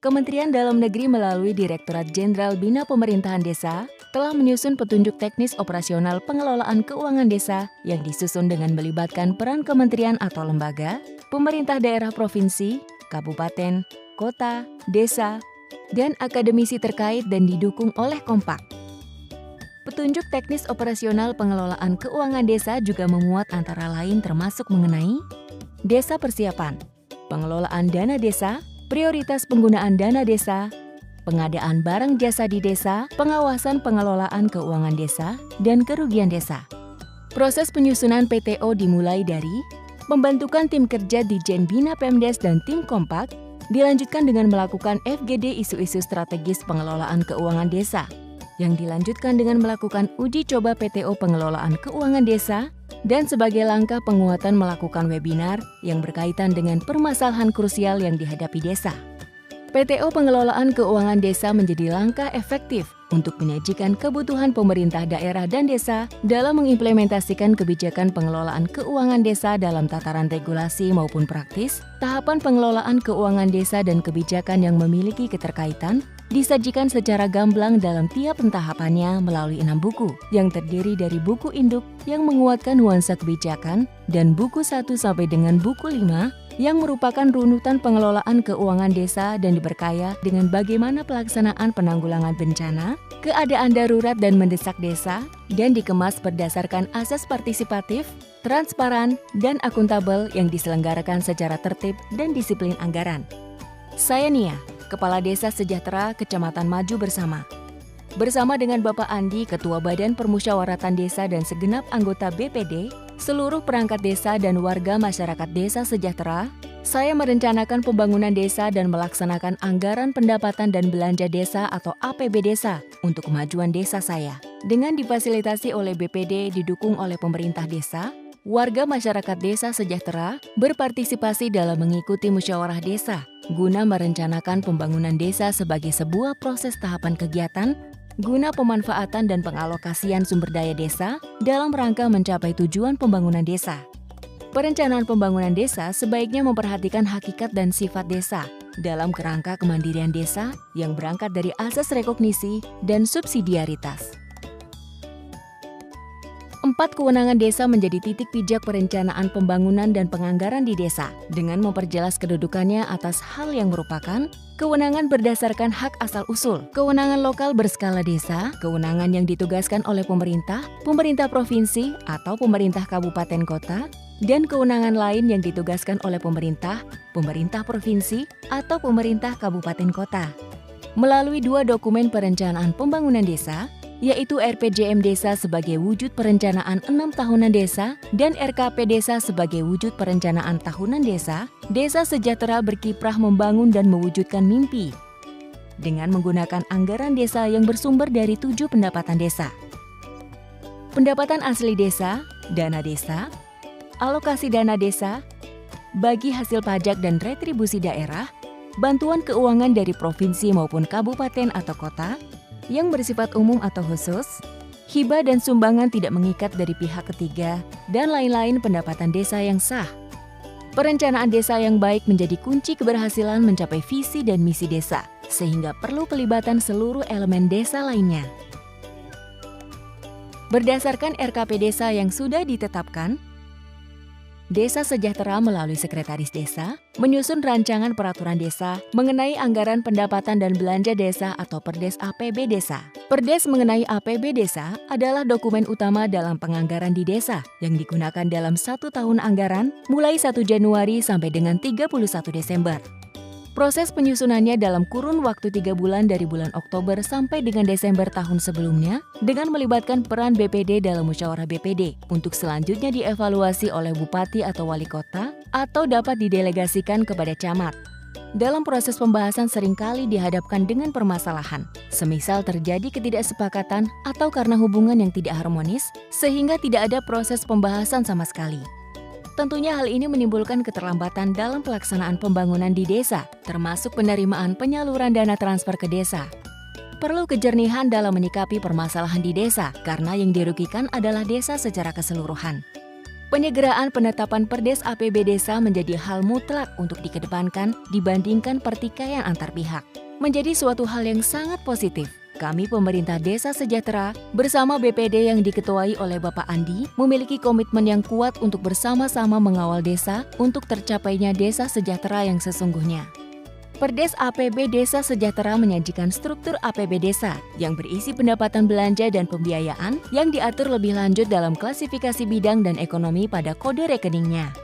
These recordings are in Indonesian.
Kementerian Dalam Negeri melalui Direktorat Jenderal Bina Pemerintahan Desa telah menyusun petunjuk teknis operasional pengelolaan keuangan desa yang disusun dengan melibatkan peran kementerian atau lembaga, pemerintah daerah provinsi, kabupaten, kota, desa, dan akademisi terkait dan didukung oleh Kompak. Petunjuk teknis operasional pengelolaan keuangan desa juga memuat antara lain termasuk mengenai desa persiapan, pengelolaan dana desa, prioritas penggunaan dana desa, pengadaan barang jasa di desa, pengawasan pengelolaan keuangan desa, dan kerugian desa. Proses penyusunan PTO dimulai dari pembentukan tim kerja Ditjen Bina Pemdes dan tim Kompak, dilanjutkan dengan melakukan FGD isu-isu strategis pengelolaan keuangan desa, yang dilanjutkan dengan melakukan uji coba PTO pengelolaan keuangan desa, dan sebagai langkah penguatan melakukan webinar yang berkaitan dengan permasalahan krusial yang dihadapi desa. PTO pengelolaan keuangan desa menjadi langkah efektif untuk menyajikan kebutuhan pemerintah daerah dan desa dalam mengimplementasikan kebijakan pengelolaan keuangan desa dalam tataran regulasi maupun praktis. Tahapan pengelolaan keuangan desa dan kebijakan yang memiliki keterkaitan disajikan secara gamblang dalam tiap tahapannya melalui 6 buku yang terdiri dari buku induk yang menguatkan nuansa kebijakan dan buku 1 sampai dengan buku 5 yang merupakan runutan pengelolaan keuangan desa dan diberkaya dengan bagaimana pelaksanaan penanggulangan bencana, keadaan darurat dan mendesak desa, dan dikemas berdasarkan asas partisipatif, transparan, dan akuntabel yang diselenggarakan secara tertib dan disiplin anggaran. Saya Nia, Kepala Desa Sejahtera Kecamatan Maju Bersama dengan Bapak Andi, Ketua Badan Permusyawaratan Desa dan segenap anggota BPD, seluruh perangkat desa dan warga masyarakat Desa Sejahtera, saya merencanakan pembangunan desa dan melaksanakan anggaran pendapatan dan belanja desa atau APB desa untuk kemajuan desa saya. Dengan difasilitasi oleh BPD didukung oleh pemerintah desa, warga masyarakat Desa Sejahtera berpartisipasi dalam mengikuti musyawarah desa guna merencanakan pembangunan desa sebagai sebuah proses tahapan kegiatan guna pemanfaatan dan pengalokasian sumber daya desa dalam rangka mencapai tujuan pembangunan desa. Perencanaan pembangunan desa sebaiknya memperhatikan hakikat dan sifat desa dalam kerangka kemandirian desa yang berangkat dari asas rekognisi dan subsidiaritas. 4 kewenangan desa menjadi titik pijak perencanaan pembangunan dan penganggaran di desa dengan memperjelas kedudukannya atas hal yang merupakan kewenangan berdasarkan hak asal-usul, kewenangan lokal berskala desa, kewenangan yang ditugaskan oleh pemerintah, pemerintah provinsi atau pemerintah kabupaten kota, dan kewenangan lain yang ditugaskan oleh pemerintah, pemerintah provinsi atau pemerintah kabupaten kota. Melalui 2 dokumen perencanaan pembangunan desa, yaitu RPJM Desa sebagai wujud perencanaan 6 tahunan desa dan RKP Desa sebagai wujud perencanaan tahunan desa, Desa Sejahtera berkiprah membangun dan mewujudkan mimpi dengan menggunakan anggaran desa yang bersumber dari 7 pendapatan desa. Pendapatan asli desa, dana desa, alokasi dana desa, bagi hasil pajak dan retribusi daerah, bantuan keuangan dari provinsi maupun kabupaten atau kota, yang bersifat umum atau khusus, hibah dan sumbangan tidak mengikat dari pihak ketiga, dan lain-lain pendapatan desa yang sah. Perencanaan desa yang baik menjadi kunci keberhasilan mencapai visi dan misi desa, sehingga perlu pelibatan seluruh elemen desa lainnya. Berdasarkan RKP Desa yang sudah ditetapkan, Desa Sejahtera melalui Sekretaris Desa menyusun rancangan peraturan desa mengenai anggaran pendapatan dan belanja desa atau Perdes APB Desa. Perdes mengenai APB Desa adalah dokumen utama dalam penganggaran di desa yang digunakan dalam 1 tahun anggaran mulai 1 Januari sampai dengan 31 Desember. Proses penyusunannya dalam kurun waktu 3 bulan dari bulan Oktober sampai dengan Desember tahun sebelumnya dengan melibatkan peran BPD dalam musyawarah BPD untuk selanjutnya dievaluasi oleh Bupati atau Wali Kota atau dapat didelegasikan kepada camat. Dalam proses pembahasan seringkali dihadapkan dengan permasalahan, semisal terjadi ketidaksepakatan atau karena hubungan yang tidak harmonis sehingga tidak ada proses pembahasan sama sekali. Tentunya hal ini menimbulkan keterlambatan dalam pelaksanaan pembangunan di desa, termasuk penerimaan penyaluran dana transfer ke desa. Perlu kejernihan dalam menyikapi permasalahan di desa, karena yang dirugikan adalah desa secara keseluruhan. Penyegeraan penetapan Perdes APB Desa menjadi hal mutlak untuk dikedepankan dibandingkan pertikaian antar pihak. Menjadi suatu hal yang sangat positif. Kami pemerintah Desa Sejahtera bersama BPD yang diketuai oleh Bapak Andi memiliki komitmen yang kuat untuk bersama-sama mengawal desa untuk tercapainya desa sejahtera yang sesungguhnya. Perdes APB Desa Sejahtera menyajikan struktur APB Desa yang berisi pendapatan belanja dan pembiayaan yang diatur lebih lanjut dalam klasifikasi bidang dan ekonomi pada kode rekeningnya.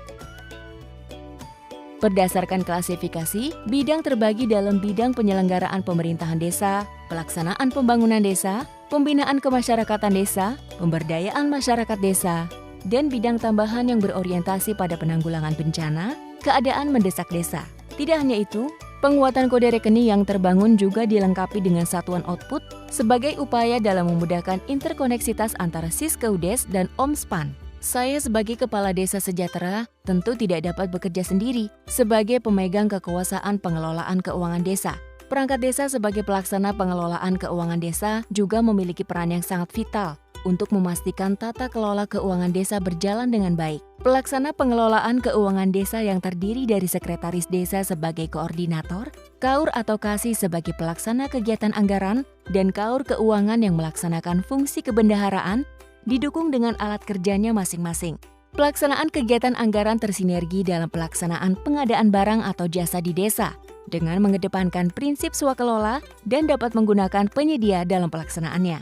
Berdasarkan klasifikasi, bidang terbagi dalam bidang penyelenggaraan pemerintahan desa, pelaksanaan pembangunan desa, pembinaan kemasyarakatan desa, pemberdayaan masyarakat desa, dan bidang tambahan yang berorientasi pada penanggulangan bencana, keadaan mendesak desa. Tidak hanya itu, penguatan kode rekening yang terbangun juga dilengkapi dengan satuan output sebagai upaya dalam memudahkan interkoneksitas antara Siskaudes dan Omspan. Saya sebagai Kepala Desa Sejahtera tentu tidak dapat bekerja sendiri sebagai pemegang kekuasaan pengelolaan keuangan desa. Perangkat desa sebagai pelaksana pengelolaan keuangan desa juga memiliki peran yang sangat vital untuk memastikan tata kelola keuangan desa berjalan dengan baik. Pelaksana pengelolaan keuangan desa yang terdiri dari sekretaris desa sebagai koordinator, KAUR atau KASI sebagai pelaksana kegiatan anggaran, dan KAUR keuangan yang melaksanakan fungsi kebendaharaan didukung dengan alat kerjanya masing-masing. Pelaksanaan kegiatan anggaran tersinergi dalam pelaksanaan pengadaan barang atau jasa di desa dengan mengedepankan prinsip swakelola dan dapat menggunakan penyedia dalam pelaksanaannya.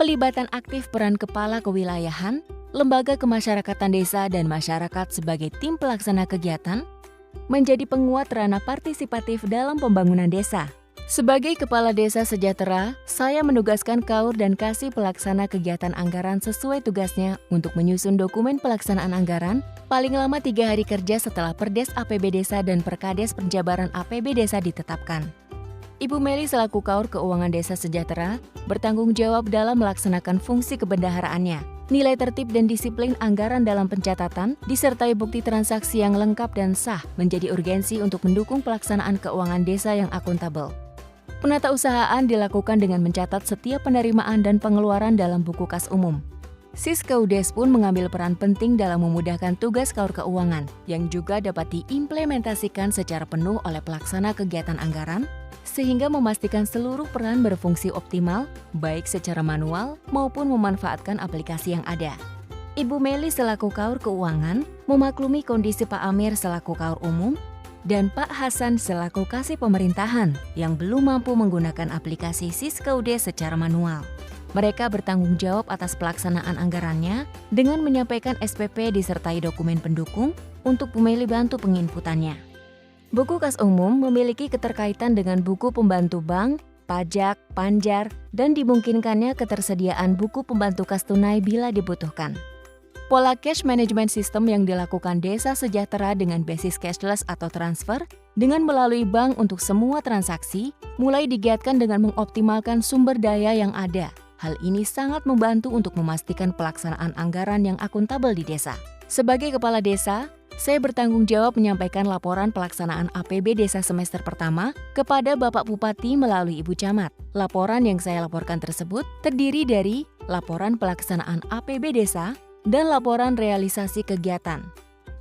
Pelibatan aktif peran kepala kewilayahan, lembaga kemasyarakatan desa dan masyarakat sebagai tim pelaksana kegiatan menjadi penguat ranah partisipatif dalam pembangunan desa. Sebagai Kepala Desa Sejahtera, saya menugaskan KAUR dan KASI pelaksana kegiatan anggaran sesuai tugasnya untuk menyusun dokumen pelaksanaan anggaran paling lama 3 hari kerja setelah Perdes APB Desa dan Perkades Penjabaran APB Desa ditetapkan. Ibu Meli selaku KAUR Keuangan Desa Sejahtera bertanggung jawab dalam melaksanakan fungsi kebendaharaannya. Nilai tertib dan disiplin anggaran dalam pencatatan disertai bukti transaksi yang lengkap dan sah menjadi urgensi untuk mendukung pelaksanaan keuangan desa yang akuntabel. Penatausahaan dilakukan dengan mencatat setiap penerimaan dan pengeluaran dalam buku kas umum. Siskaudes pun mengambil peran penting dalam memudahkan tugas KAUR keuangan yang juga dapat diimplementasikan secara penuh oleh pelaksana kegiatan anggaran sehingga memastikan seluruh peran berfungsi optimal baik secara manual maupun memanfaatkan aplikasi yang ada. Ibu Meli selaku KAUR keuangan memaklumi kondisi Pak Amir selaku KAUR umum dan Pak Hasan selaku KASI pemerintahan yang belum mampu menggunakan aplikasi Siskaudes secara manual. Mereka bertanggung jawab atas pelaksanaan anggarannya dengan menyampaikan SPP disertai dokumen pendukung untuk Bu Meli bantu penginputannya. Buku kas umum memiliki keterkaitan dengan buku pembantu bank, pajak, panjar, dan dimungkinkannya ketersediaan buku pembantu kas tunai bila dibutuhkan. Pola cash management system yang dilakukan Desa Sejahtera dengan basis cashless atau transfer dengan melalui bank untuk semua transaksi mulai digiatkan dengan mengoptimalkan sumber daya yang ada. Hal ini sangat membantu untuk memastikan pelaksanaan anggaran yang akuntabel di desa. Sebagai kepala desa, saya bertanggung jawab menyampaikan laporan pelaksanaan APB Desa semester pertama kepada Bapak Bupati melalui Ibu Camat. Laporan yang saya laporkan tersebut terdiri dari laporan pelaksanaan APB Desa dan laporan realisasi kegiatan.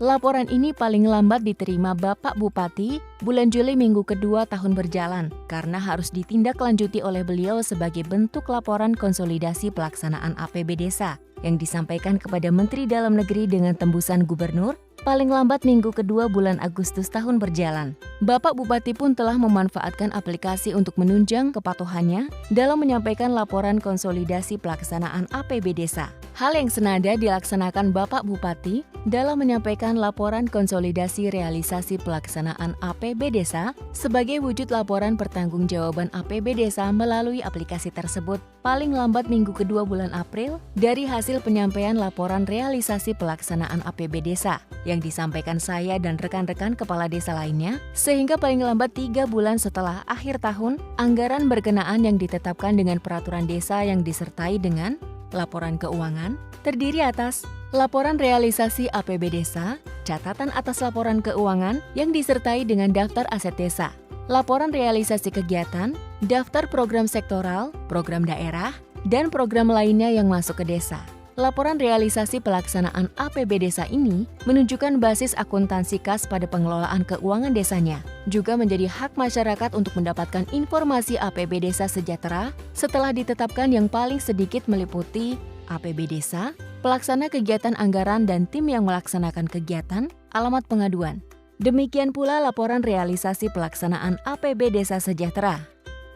Laporan ini paling lambat diterima Bapak Bupati bulan Juli minggu kedua tahun berjalan karena harus ditindaklanjuti oleh beliau sebagai bentuk laporan konsolidasi pelaksanaan APB Desa yang disampaikan kepada Menteri Dalam Negeri dengan tembusan Gubernur paling lambat minggu kedua bulan Agustus tahun berjalan. Bapak Bupati pun telah memanfaatkan aplikasi untuk menunjang kepatuhannya dalam menyampaikan laporan konsolidasi pelaksanaan APB Desa. Hal yang senada dilaksanakan Bapak Bupati dalam menyampaikan laporan konsolidasi realisasi pelaksanaan APB Desa sebagai wujud laporan pertanggungjawaban APB Desa melalui aplikasi tersebut paling lambat minggu kedua bulan April dari hasil penyampaian laporan realisasi pelaksanaan APB Desa yang disampaikan saya dan rekan-rekan kepala desa lainnya, sehingga paling lambat 3 bulan setelah akhir tahun, anggaran berkenaan yang ditetapkan dengan peraturan desa yang disertai dengan laporan keuangan, terdiri atas laporan realisasi APB Desa, catatan atas laporan keuangan yang disertai dengan daftar aset desa, laporan realisasi kegiatan, daftar program sektoral, program daerah, dan program lainnya yang masuk ke desa. Laporan realisasi pelaksanaan APB desa ini menunjukkan basis akuntansi kas pada pengelolaan keuangan desanya. Juga menjadi hak masyarakat untuk mendapatkan informasi APB Desa Sejahtera setelah ditetapkan yang paling sedikit meliputi APB Desa, pelaksana kegiatan anggaran dan tim yang melaksanakan kegiatan, alamat pengaduan. Demikian pula laporan realisasi pelaksanaan APB Desa Sejahtera.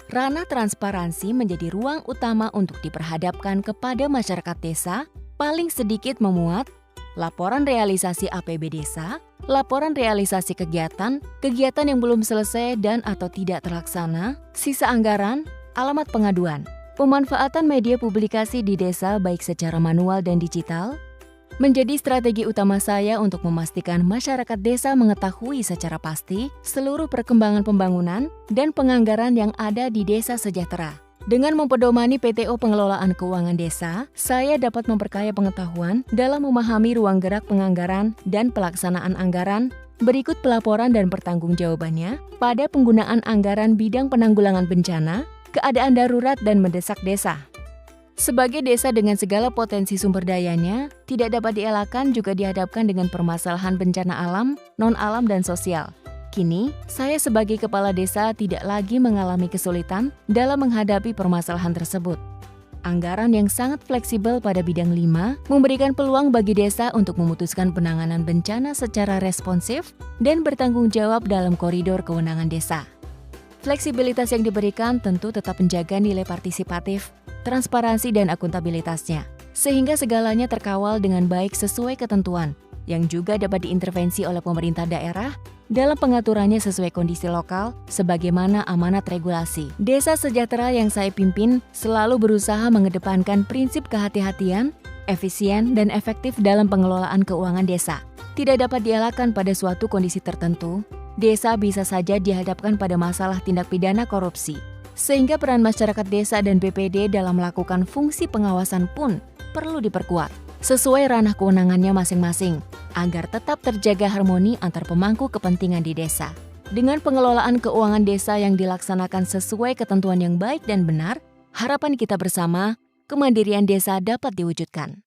Ranah transparansi menjadi ruang utama untuk diperhadapkan kepada masyarakat desa, paling sedikit memuat laporan realisasi APB desa, laporan realisasi kegiatan, kegiatan yang belum selesai dan atau tidak terlaksana, sisa anggaran, alamat pengaduan. Pemanfaatan media publikasi di desa baik secara manual dan digital menjadi strategi utama saya untuk memastikan masyarakat desa mengetahui secara pasti seluruh perkembangan pembangunan dan penganggaran yang ada di Desa Sejahtera. Dengan mempedomani PTO Pengelolaan Keuangan Desa, saya dapat memperkaya pengetahuan dalam memahami ruang gerak penganggaran dan pelaksanaan anggaran. Berikut pelaporan dan pertanggungjawabannya pada penggunaan anggaran bidang penanggulangan bencana, keadaan darurat dan mendesak desa. Sebagai desa dengan segala potensi sumber dayanya, tidak dapat dielakkan juga dihadapkan dengan permasalahan bencana alam, non-alam, dan sosial. Kini, saya sebagai kepala desa tidak lagi mengalami kesulitan dalam menghadapi permasalahan tersebut. Anggaran yang sangat fleksibel pada bidang 5 memberikan peluang bagi desa untuk memutuskan penanganan bencana secara responsif dan bertanggung jawab dalam koridor kewenangan desa. Fleksibilitas yang diberikan tentu tetap menjaga nilai partisipatif, transparansi dan akuntabilitasnya, sehingga segalanya terkawal dengan baik sesuai ketentuan, yang juga dapat diintervensi oleh pemerintah daerah dalam pengaturannya sesuai kondisi lokal, sebagaimana amanat regulasi. Desa Sejahtera yang saya pimpin selalu berusaha mengedepankan prinsip kehati-hatian, efisien, dan efektif dalam pengelolaan keuangan desa. Tidak dapat dielakkan pada suatu kondisi tertentu, desa bisa saja dihadapkan pada masalah tindak pidana korupsi, sehingga peran masyarakat desa dan BPD dalam melakukan fungsi pengawasan pun perlu diperkuat, sesuai ranah kewenangannya masing-masing, agar tetap terjaga harmoni antar pemangku kepentingan di desa. Dengan pengelolaan keuangan desa yang dilaksanakan sesuai ketentuan yang baik dan benar, harapan kita bersama, kemandirian desa dapat diwujudkan.